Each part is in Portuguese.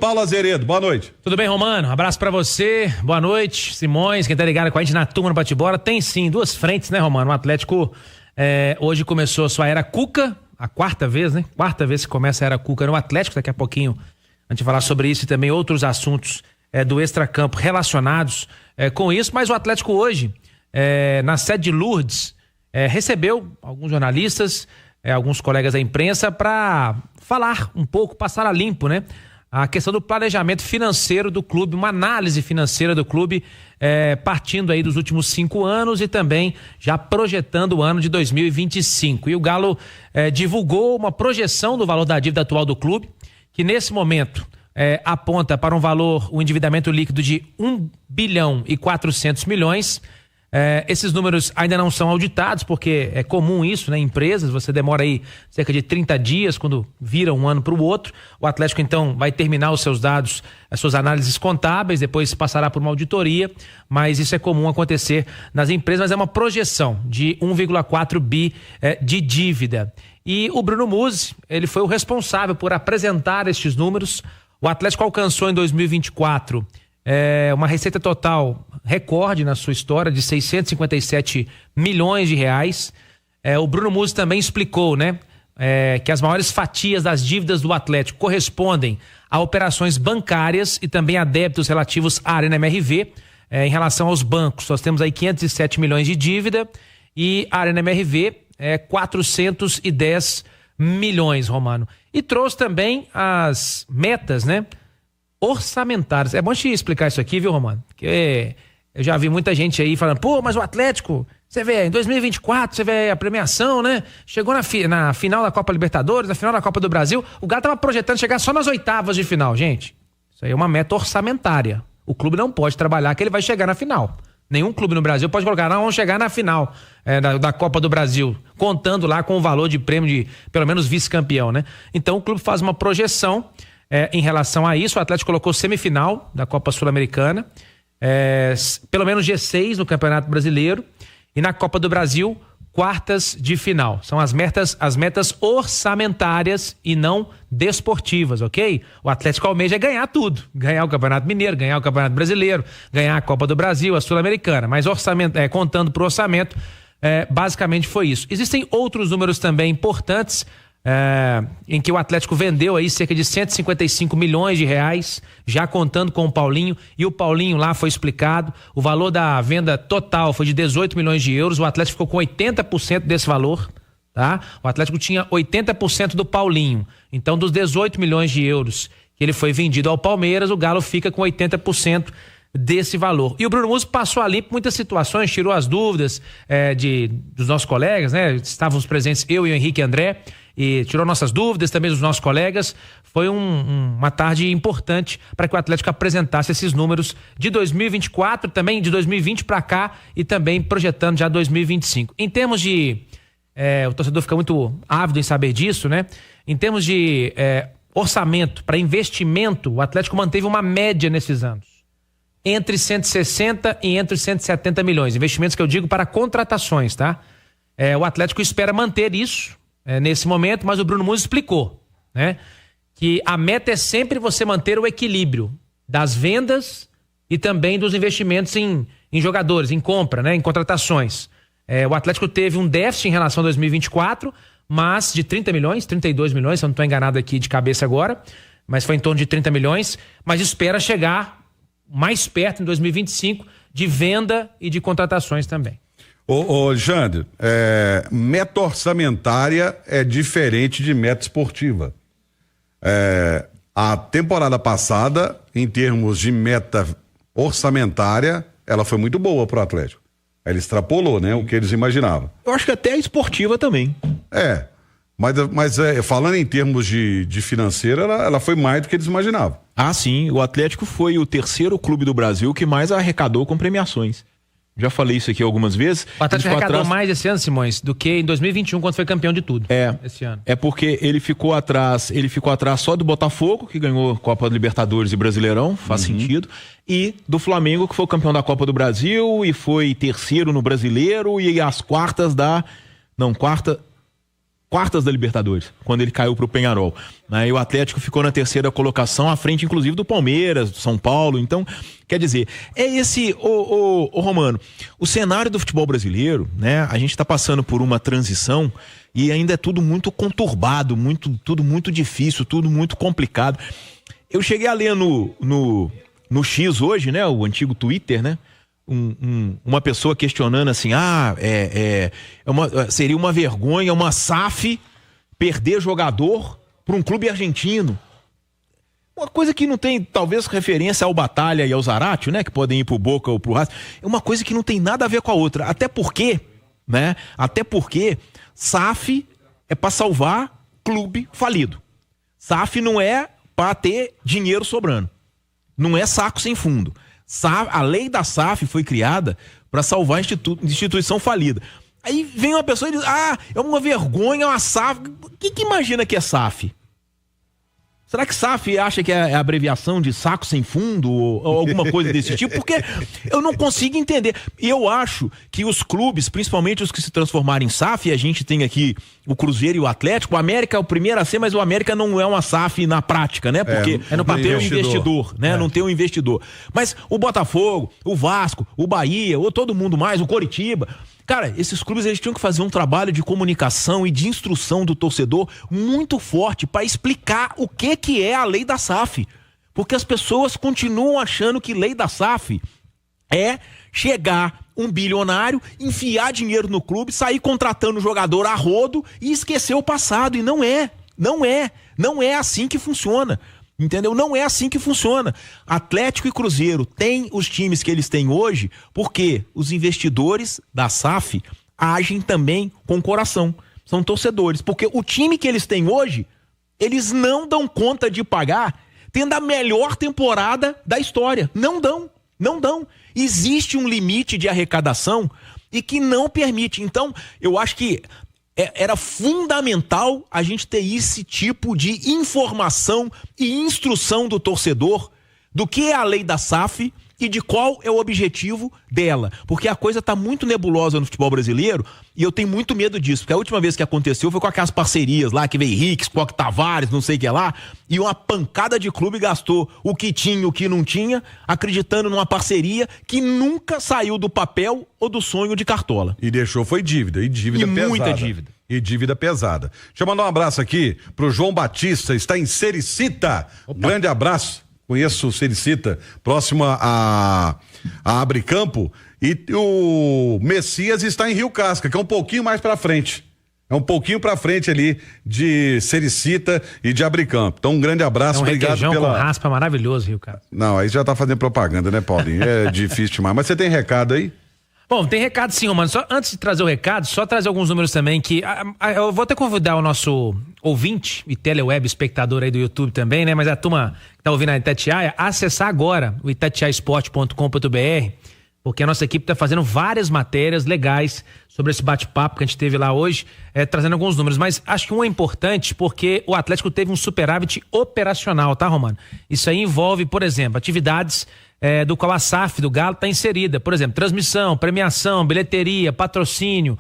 Paulo Azeredo, boa noite. Tudo bem, Romano? Um abraço pra você, boa noite, Simões, quem tá ligado com a gente na turma no Bate-Bola. Tem sim, duas frentes, né, Romano? O Atlético hoje começou a sua era Cuca, a quarta vez, né? Quarta vez que começa a era Cuca no Atlético, daqui a pouquinho a gente vai falar sobre isso e também outros assuntos do extracampo relacionados com isso, mas o Atlético hoje, na sede de Lourdes, recebeu alguns jornalistas, alguns colegas da imprensa para falar um pouco, passar a limpo, né? A questão do planejamento financeiro do clube, uma análise financeira do clube, partindo aí dos últimos 5 anos e também já projetando o ano de 2025. E o Galo divulgou uma projeção do valor da dívida atual do clube, que nesse momento aponta para um endividamento líquido de 1 bilhão e 400 milhões. Esses números ainda não são auditados, porque é comum isso, né? Em empresas, você demora aí cerca de 30 dias quando vira um ano para o outro. O Atlético, então, vai terminar os seus dados, as suas análises contábeis, depois passará por uma auditoria, mas isso é comum acontecer nas empresas, mas é uma projeção de 1,4 bi de dívida. E o Bruno Musi, ele foi o responsável por apresentar estes números. O Atlético alcançou em 2024 uma receita total recorde na sua história de 657 milhões de reais. O Bruno Musi também explicou, né, que as maiores fatias das dívidas do Atlético correspondem a operações bancárias e também a débitos relativos à Arena MRV. Em relação aos bancos, nós temos aí 507 milhões de dívida e a Arena MRV 410 milhões, Romano. E trouxe também as metas, né, orçamentárias. É bom te explicar isso aqui, viu, Romano? Porque eu já vi muita gente aí falando, pô, mas o Atlético, você vê, em 2024, você vê a premiação, né? Chegou na final da Copa Libertadores, na final da Copa do Brasil, o Galo tava projetando chegar só nas oitavas de final. Gente, isso aí é uma meta orçamentária. O clube não pode trabalhar que ele vai chegar na final. Nenhum clube no Brasil pode colocar, não, vamos chegar na final da Copa do Brasil, contando lá com o valor de prêmio de, pelo menos, vice-campeão, né? Então o clube faz uma projeção em relação a isso. O Atlético colocou semifinal da Copa Sul-Americana, pelo menos G6 no Campeonato Brasileiro e na Copa do Brasil, quartas de final. São as metas orçamentárias e não desportivas, ok? O Atlético almeja ganhar tudo, ganhar o Campeonato Mineiro, ganhar o Campeonato Brasileiro, ganhar a Copa do Brasil, a Sul-Americana, mas contando pro orçamento, basicamente foi isso. Existem outros números também importantes, em que o Atlético vendeu aí cerca de 155 milhões de reais, já contando com o Paulinho, e o Paulinho lá foi explicado, o valor da venda total foi de 18 milhões de euros, o Atlético ficou com 80% desse valor, tá? O Atlético tinha 80% do Paulinho, então dos 18 milhões de euros que ele foi vendido ao Palmeiras, o Galo fica com 80% desse valor. E o Bruno Musi passou ali por muitas situações, tirou as dúvidas dos nossos colegas, né? Estávamos presentes eu e o Henrique André, e tirou nossas dúvidas também dos nossos colegas. Foi uma tarde importante para que o Atlético apresentasse esses números de 2024, também de 2020 para cá e também projetando já 2025. Em termos de o torcedor fica muito ávido em saber disso, né? Em termos de orçamento para investimento, o Atlético manteve uma média nesses anos entre 160 e entre 170 milhões, investimentos que eu digo para contratações, tá? O Atlético espera manter isso nesse momento, mas o Bruno Musi explicou, né, que a meta é sempre você manter o equilíbrio das vendas e também dos investimentos em jogadores, em compra, né, em contratações. O Atlético teve um déficit em relação a 2024, mas de 30 milhões, 32 milhões, se eu não estou enganado aqui de cabeça agora, mas foi em torno de 30 milhões, mas espera chegar mais perto em 2025 de venda e de contratações também. Ô Jander, meta orçamentária é diferente de meta esportiva. A temporada passada, em termos de meta orçamentária, ela foi muito boa pro Atlético. Ela extrapolou, né, o que eles imaginavam. Eu acho que até a esportiva também. Mas falando em termos de financeira, ela foi mais do que eles imaginavam. Ah, sim, o Atlético foi o terceiro clube do Brasil que mais arrecadou com premiações. Já falei isso aqui algumas vezes. O Atlético arrecadou mais esse ano, Simões, do que em 2021, quando foi campeão de tudo. Esse ano. É porque ele ficou atrás só do Botafogo, que ganhou Copa Libertadores e Brasileirão, faz sentido, e do Flamengo, que foi campeão da Copa do Brasil e foi terceiro no Brasileiro e as quartas quartas da Libertadores, quando ele caiu pro Peñarol, né? E o Atlético ficou na terceira colocação, à frente inclusive do Palmeiras, do São Paulo. Então, quer dizer, é esse, o Romano, o cenário do futebol brasileiro, né? A gente tá passando por uma transição e ainda é tudo muito conturbado, tudo muito difícil, tudo muito complicado. Eu cheguei a ler no X hoje, né? O antigo Twitter, né? Uma pessoa questionando assim, seria uma vergonha uma SAF perder jogador para um clube argentino. Uma coisa que não tem, talvez, referência ao Batalha e ao Zaratio, né? Que podem ir pro Boca ou pro Racing. É uma coisa que não tem nada a ver com a outra. Até porque SAF é para salvar clube falido. SAF não é para ter dinheiro sobrando. Não é saco sem fundo. A lei da SAF foi criada para salvar a instituição falida. Aí vem uma pessoa e diz, é uma vergonha, uma SAF. O que imagina que é SAF? Será que SAF acha que é a abreviação de saco sem fundo ou alguma coisa desse tipo? Porque eu não consigo entender. E eu acho que os clubes, principalmente os que se transformaram em SAF, e a gente tem aqui o Cruzeiro e o Atlético, o América é o primeiro a ser, mas o América não é uma SAF na prática, né? Porque no papel, não tem um investidor, né? Não tem um investidor. Mas o Botafogo, o Vasco, o Bahia, ou todo mundo mais, o Coritiba... Cara, esses clubes eles tinham que fazer um trabalho de comunicação e de instrução do torcedor muito forte para explicar o que é a lei da SAF. Porque as pessoas continuam achando que lei da SAF é chegar um bilionário, enfiar dinheiro no clube, sair contratando jogador a rodo e esquecer o passado. E não é assim que funciona. Entendeu? Não é assim que funciona. Atlético e Cruzeiro têm os times que eles têm hoje porque os investidores da SAF agem também com coração. São torcedores. Porque o time que eles têm hoje, eles não dão conta de pagar tendo a melhor temporada da história. Não dão. Existe um limite de arrecadação e que não permite. Então, eu acho que era fundamental a gente ter esse tipo de informação e instrução do torcedor do que é a lei da SAF e de qual é o objetivo dela. Porque a coisa tá muito nebulosa no futebol brasileiro e eu tenho muito medo disso. Porque a última vez que aconteceu foi com aquelas parcerias lá, que veio Henrique, Spock Tavares, não sei o que lá, e uma pancada de clube gastou o que tinha, o que não tinha, acreditando numa parceria que nunca saiu do papel ou do sonho de Cartola. E deixou, foi dívida, e dívida pesada. Muita dívida. E dívida pesada. Deixa eu mandar um abraço aqui pro João Batista, está em Sericita. Grande abraço. Conheço o Sericita, próximo a Abricampo, e o Messias está em Rio Casca, que é um pouquinho mais pra frente. É um pouquinho pra frente ali de Sericita e de Abricampo. Então, um grande abraço, obrigado pela... com raspa maravilhoso, Rio Casca. Não, aí já tá fazendo propaganda, né, Paulinho? É difícil demais. Mas você tem recado aí? Bom, tem recado sim, Romano. Só antes de trazer o recado, só trazer alguns números também que eu vou até convidar o nosso ouvinte e teleweb espectador aí do YouTube também, né? Mas a turma que tá ouvindo a Itatiaia, acessar agora o itatiaiasport.com.br, porque a nossa equipe tá fazendo várias matérias legais sobre esse bate-papo que a gente teve lá hoje, trazendo alguns números. Mas acho que um é importante porque o Atlético teve um superávit operacional, tá, Romano? Isso aí envolve, por exemplo, atividades do qual a SAF do Galo está inserida. Por exemplo, transmissão, premiação, bilheteria, patrocínio,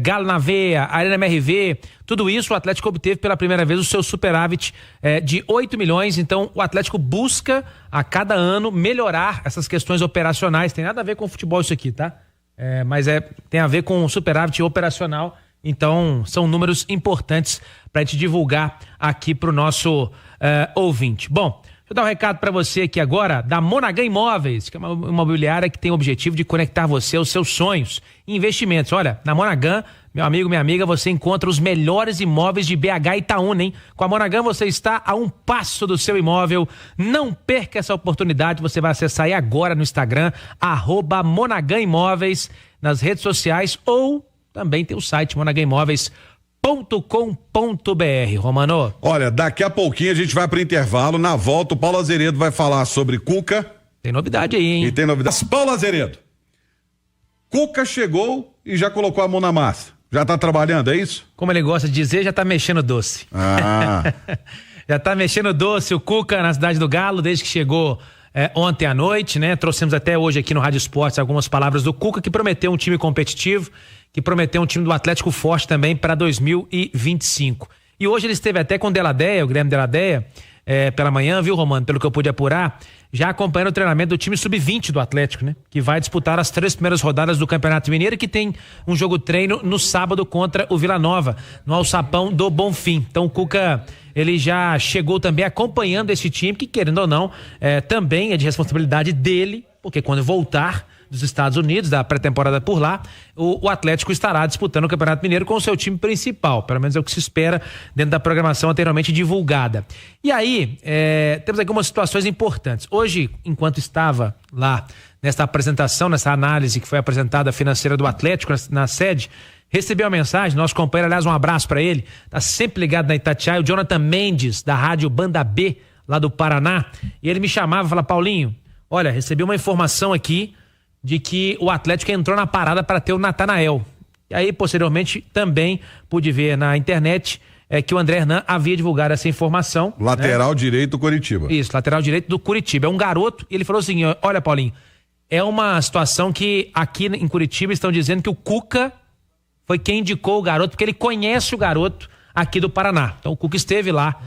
Galo na Veia, Arena MRV, tudo isso o Atlético obteve pela primeira vez o seu superávit de 8 milhões. Então o Atlético busca a cada ano melhorar essas questões operacionais. Tem nada a ver com futebol isso aqui, tá? Mas tem a ver com o superávit operacional. Então são números importantes para a gente divulgar aqui para o nosso ouvinte. Bom, vou dar um recado para você aqui agora da Monaghan Imóveis, que é uma imobiliária que tem o objetivo de conectar você aos seus sonhos e investimentos. Olha, na Monaghan, meu amigo, minha amiga, você encontra os melhores imóveis de BH e Itaúna, hein? Com a Monaghan você está a um passo do seu imóvel. Não perca essa oportunidade, você vai acessar aí agora no Instagram, @Monaghan Imóveis, nas redes sociais, ou também tem o site monaghanimóveis.com.br, Romano. Olha, daqui a pouquinho a gente vai pro intervalo. Na volta o Paulo Azeredo vai falar sobre Cuca. Tem novidade aí, hein? E tem novidade. Paulo Azeredo, Cuca chegou e já colocou a mão na massa. Já tá trabalhando, é isso? Como ele gosta de dizer, já tá mexendo doce. Já tá mexendo doce o Cuca na Cidade do Galo, desde que chegou ontem à noite, né? Trouxemos até hoje aqui no Rádio Esportes algumas palavras do Cuca, que prometeu um time competitivo, que prometeu um time do Atlético forte também para 2025. E hoje ele esteve até com o Deladeia, o Guilherme Deladeia, pela manhã, viu, Romano? Pelo que eu pude apurar, já acompanhando o treinamento do time sub-20 do Atlético, né? Que vai disputar as 3 primeiras rodadas do Campeonato Mineiro e que tem um jogo treino no sábado contra o Vila Nova, no Alçapão do Bonfim. Então o Cuca, ele já chegou também acompanhando esse time, que querendo ou não, também é de responsabilidade dele, porque quando voltar dos Estados Unidos, da pré-temporada por lá, o Atlético estará disputando o Campeonato Mineiro com o seu time principal, pelo menos é o que se espera dentro da programação anteriormente divulgada. E aí, temos algumas situações importantes. Hoje, enquanto estava lá nessa apresentação, nessa análise que foi apresentada financeira do Atlético na sede, recebi uma mensagem, nosso companheiro, aliás, um abraço para ele, tá sempre ligado na Itatiaia, o Jonathan Mendes, da rádio Banda B, lá do Paraná, e ele me chamava e falava: Paulinho, olha, recebi uma informação aqui de que o Atlético entrou na parada para ter o Natanael. E aí, posteriormente, também pude ver na internet que o André Hernan havia divulgado essa informação. Lateral direito do Curitiba. Isso, lateral direito do Curitiba. É um garoto, e ele falou assim: olha, Paulinho, é uma situação que aqui em Curitiba estão dizendo que o Cuca foi quem indicou o garoto, porque ele conhece o garoto aqui do Paraná. Então o Cuca esteve lá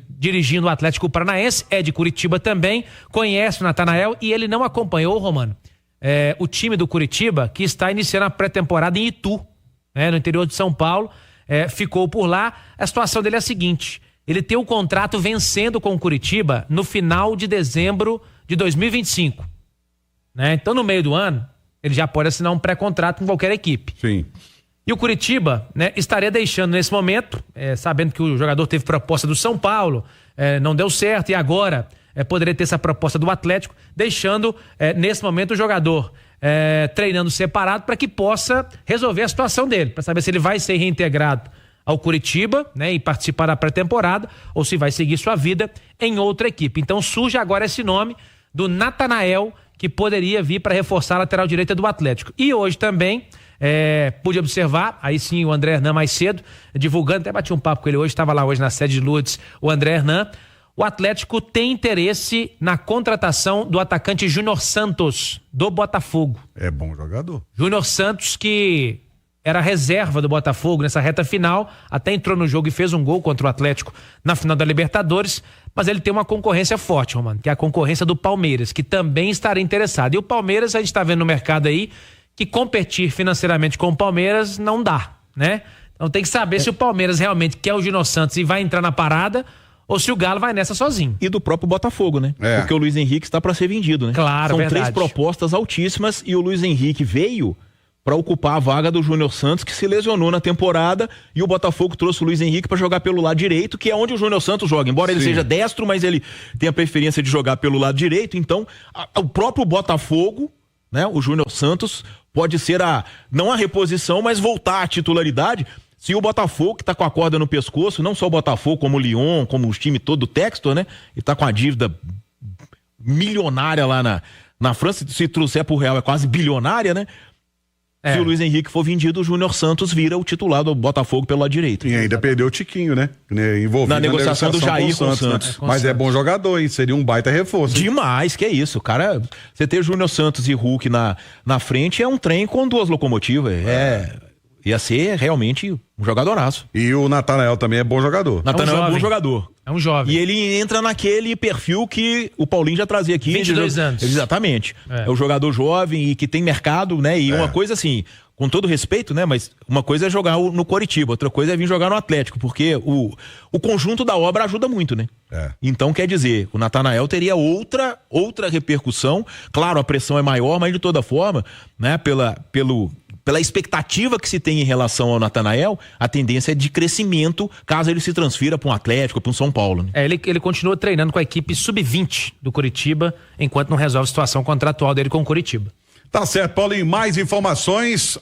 dirigindo o Atlético Paranaense, é de Curitiba também, conhece o Natanael e ele não acompanhou, Romano, o time do Curitiba, que está iniciando a pré-temporada em Itu, no interior de São Paulo, ficou por lá. A situação dele é a seguinte: ele tem o contrato vencendo com o Curitiba no final de dezembro de 2025. Então no meio do ano, ele já pode assinar um pré-contrato com qualquer equipe. Sim. E o Curitiba, estaria deixando nesse momento, sabendo que o jogador teve proposta do São Paulo, não deu certo, e agora poderia ter essa proposta do Atlético, deixando nesse momento o jogador treinando separado para que possa resolver a situação dele, para saber se ele vai ser reintegrado ao Curitiba, e participar da pré-temporada, ou se vai seguir sua vida em outra equipe. Então surge agora esse nome do Natanael, que poderia vir para reforçar a lateral direita do Atlético. E hoje também pude observar, aí sim, o André Hernan mais cedo, divulgando, até bati um papo com ele hoje, estava lá hoje na sede de Lourdes, o André Hernan. O Atlético tem interesse na contratação do atacante Júnior Santos, do Botafogo. É bom jogador. Júnior Santos, que era reserva do Botafogo nessa reta final, até entrou no jogo e fez um gol contra o Atlético na final da Libertadores, mas ele tem uma concorrência forte, Romano, que é a concorrência do Palmeiras, que também estaria interessado. E o Palmeiras, a gente está vendo no mercado aí, que competir financeiramente com o Palmeiras não dá, Então tem que saber se o Palmeiras realmente quer o Júnior Santos e vai entrar na parada, ou se o Galo vai nessa sozinho. E do próprio Botafogo, Porque o Luiz Henrique está para ser vendido, Claro, São verdade. 3 propostas altíssimas e o Luiz Henrique veio para ocupar a vaga do Júnior Santos, que se lesionou na temporada, e o Botafogo trouxe o Luiz Henrique para jogar pelo lado direito, que é onde o Júnior Santos joga. Embora ele seja destro, mas ele tem a preferência de jogar pelo lado direito. Então, o próprio Botafogo, o Júnior Santos, pode ser não a reposição, mas voltar à titularidade. Se o Botafogo, que tá com a corda no pescoço, não só o Botafogo, como o Lyon, como os times todo do Textor, e tá com a dívida milionária lá na França, se trouxer pro Real é quase bilionária, Se o Luiz Henrique for vendido, o Júnior Santos vira o titular do Botafogo pelo lado direito. E ainda perdeu o Tiquinho, Envolvido na negociação do Jair com o Santos. Mas é bom jogador, hein? Seria um baita reforço. Demais, que é isso. Cara, você ter Júnior Santos e Hulk na frente é um trem com 2 locomotivas. Ia ser realmente um jogadoraço. E o Natanael também é bom jogador. Natanael é um bom jogador. É um jovem. E ele entra naquele perfil que o Paulinho já trazia aqui. 22 anos. Exatamente. É o jogador jovem e que tem mercado, E uma coisa assim, com todo respeito, Mas uma coisa é jogar no Coritiba, outra coisa é vir jogar no Atlético, porque o conjunto da obra ajuda muito, Então, quer dizer, o Natanael teria outra repercussão. Claro, a pressão é maior, mas de toda forma, pela expectativa que se tem em relação ao Natanael, a tendência é de crescimento caso ele se transfira para um Atlético, para um São Paulo. Ele continua treinando com a equipe sub-20 do Curitiba, enquanto não resolve a situação contratual dele com o Curitiba. Tá certo, Paulinho. Mais informações.